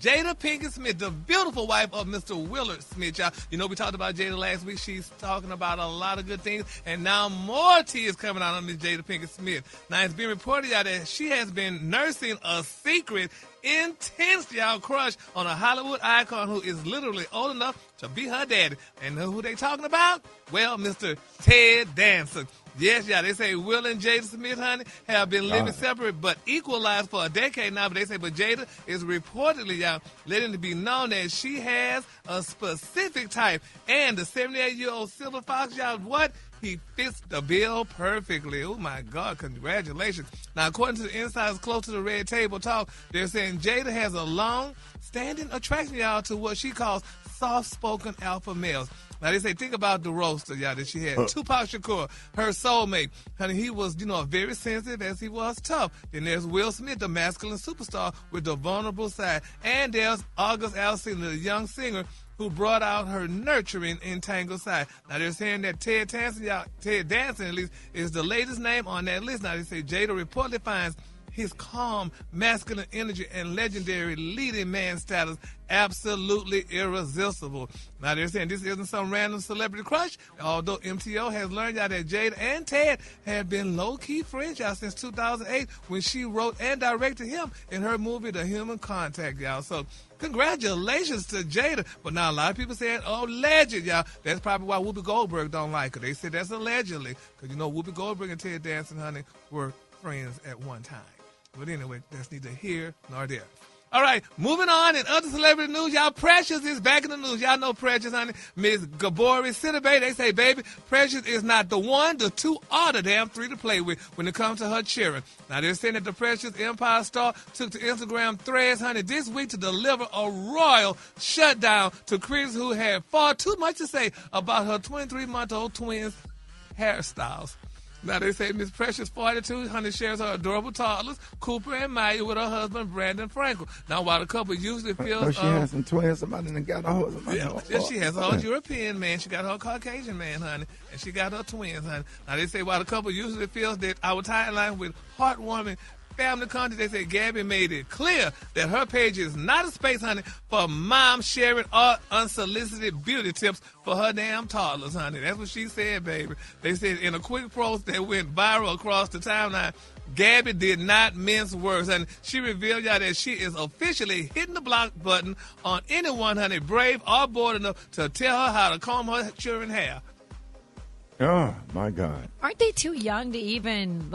Jada Pinkett Smith, the beautiful wife of Mr. Willard Smith, y'all. You know, we talked about Jada last week. She's talking about a lot of good things, and now more tea is coming out on Miss Jada Pinkett Smith. Now, it's been reported out that she has been nursing a secret, intense, y'all, crush on a Hollywood icon who is literally old enough to be her daddy. And who they talking about? Well, Mr. Ted Danson. Yes, yeah, they say Will and Jada Smith, honey, have been living separate but equalized for a decade now. But they say, but Jada is reportedly, y'all, letting it be known that she has a specific type. And the 78-year-old Silver Fox, y'all, what? He fits the bill perfectly. Oh, my God, congratulations. Now, according to the insiders close to the Red Table Talk, they're saying Jada has a long-standing attraction, y'all, to what she calls soft-spoken alpha males. Now, they say, think about the roaster, y'all, that she had. Tupac Shakur, her soulmate. Honey, he was, very sensitive as he was tough. Then there's Will Smith, the masculine superstar with the vulnerable side. And there's August Alsina, the young singer who brought out her nurturing, entangled side. Now, they're saying that Ted Danson, at least, is the latest name on that list. Now, they say Jada reportedly finds his calm, masculine energy and legendary leading man status absolutely irresistible. Now, they're saying this isn't some random celebrity crush, although MTO has learned out that Jada and Ted have been low-key friends, y'all, since 2008 when she wrote and directed him in her movie, The Human Contact, y'all. So, congratulations to Jada. But now a lot of people saying, oh, legend, y'all. That's probably why Whoopi Goldberg don't like her. They said that's allegedly. Because, Whoopi Goldberg and Ted Danson, honey, were friends at one time. But anyway, that's neither here nor there. All right, moving on in other celebrity news, y'all, Precious is back in the news. Y'all know Precious, honey. Miss Gabourey Sidibe, they say, baby, Precious is not the one, the two, or the damn three to play with when it comes to her cheering. Now, they're saying that the Precious Empire star took to Instagram threads, honey, this week to deliver a royal shutdown to critics who had far too much to say about her 23-month-old twins' hairstyles. Now, they say Miss Precious, 42, honey, shares her adorable toddlers, Cooper and Maya, with her husband, Brandon Frankel. Now, while the couple usually feels... she has some twins. Somebody done got a husband. Yeah, she has a whole European man. She got her Caucasian man, honey, and she got her twins, honey. Now, they say while the couple usually feels that our timeline with heartwarming family content, they say Gabby made it clear that her page is not a space, honey, for mom sharing or unsolicited beauty tips for her damn toddlers, honey. That's what she said, baby. They said in a quick post that went viral across the timeline, Gabby did not mince words, and she revealed y'all that she is officially hitting the block button on anyone, honey, brave or bold enough to tell her how to comb her children's hair. Oh, my God. Aren't they too young to even,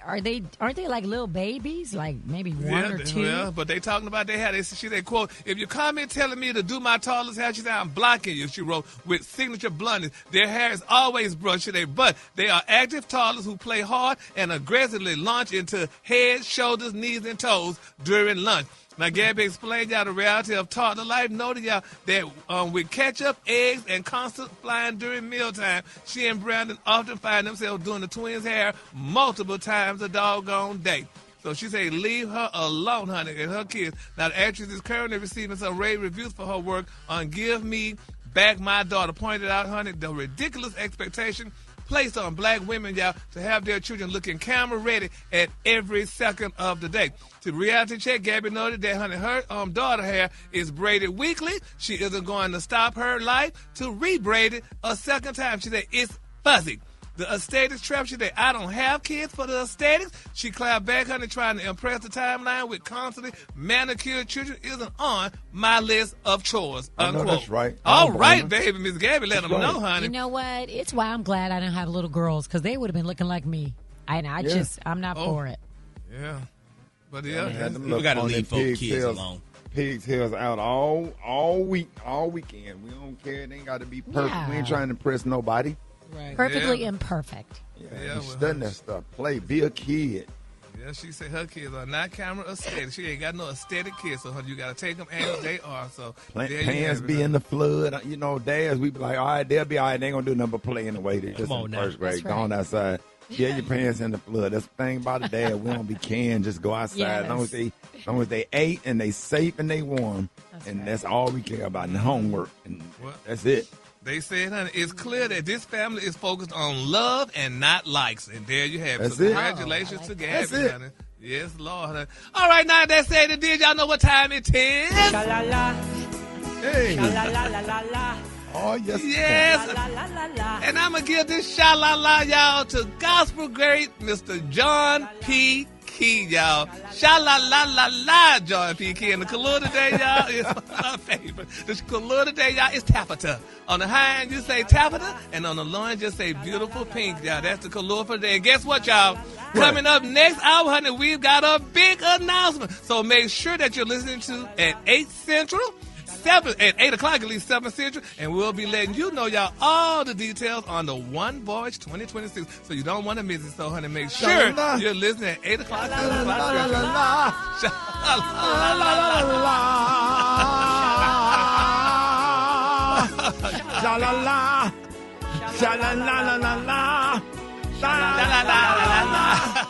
aren't they like little babies? Like maybe one or two? Yeah, but they talking about their hair. They quote, if you come in telling me to do my toddler's hair, she said, I'm blocking you, she wrote, with signature bluntness. Their hair is always brushed today, but they are active toddlers who play hard and aggressively launch into head, shoulders, knees, and toes during lunch. Now, Gabby explained y'all the reality of toddler life, noted y'all that with ketchup, eggs, and constant flying during mealtime, she and Brandon often find themselves doing the twins' hair multiple times a doggone day. So she said, leave her alone, honey, and her kids. Now, the actress is currently receiving some rave reviews for her work on Give Me Back My Daughter. Pointed out, honey, the ridiculous expectation placed on black women, y'all, to have their children looking camera ready at every second of the day. To reality check, Gabby noted that, honey, her daughter hair is braided weekly. She isn't going to stop her life to re-braid it a second time. She said, it's fuzzy. The aesthetics trap, she said, I don't have kids for the aesthetics. She clapped back, honey, trying to impress the timeline with constantly manicured children isn't on my list of chores, unquote. I know that's right. All right, baby, Miss Gabby, let them know, honey. You know what? It's why I'm glad I didn't have little girls, because they would have been looking like me. I'm not for it. Yeah. But we got to leave folks' kids alone. Pig's hair's out all weekend. We don't care. It ain't got to be perfect. Yeah. We ain't trying to impress nobody. Right. Perfectly imperfect. Yeah, studying that stuff. Play, be a kid. Yeah, she said her kids are not camera aesthetic. She ain't got no aesthetic kids, so you got to take them as they are. So pants be in the flood. Dads, we be like, all right, they'll be all right. They ain't going to do nothing but play anyway. They're just in first grade. Right. Going outside. Yeah, your pants in the flood. That's the thing about the dad. We don't be can just go outside. Yes. As long as they ate and they safe and they warm. That's all we care about in homework. And that's it. They said, honey, it's clear that this family is focused on love and not likes. And there you have it. That's so it. congratulations to Gabby, honey. Yes, Lord. All right, now that said it did, y'all know what time it is? Sha-la-la. Hey. Sha-la-la-la-la-la. Oh, yes. Yes. Sha-la-la-la-la. And I'm going to give this sha-la-la, y'all, to gospel great Mr. John P. Key, y'all. Sha-la-la-la-la, John P. Key. And the color today, y'all, is my favorite. The color today, y'all, is taffeta. On the high end, you say taffeta, and on the low end, just say beautiful pink, y'all. That's the color for today. And guess what, y'all? Coming up next hour, honey, we've got a big announcement. So make sure that you're listening to at 8 Central, 7 at 8 o'clock, at least 7 Central, and we'll be letting you know, y'all, all the details on the One Voyage 2026. So you don't want to miss it. So, honey, make sure you're listening at 8 o'clock, 7 o'clock. Sha-la-la. Sha-la-la-la-la-la. Sha-la-la-la-la-la.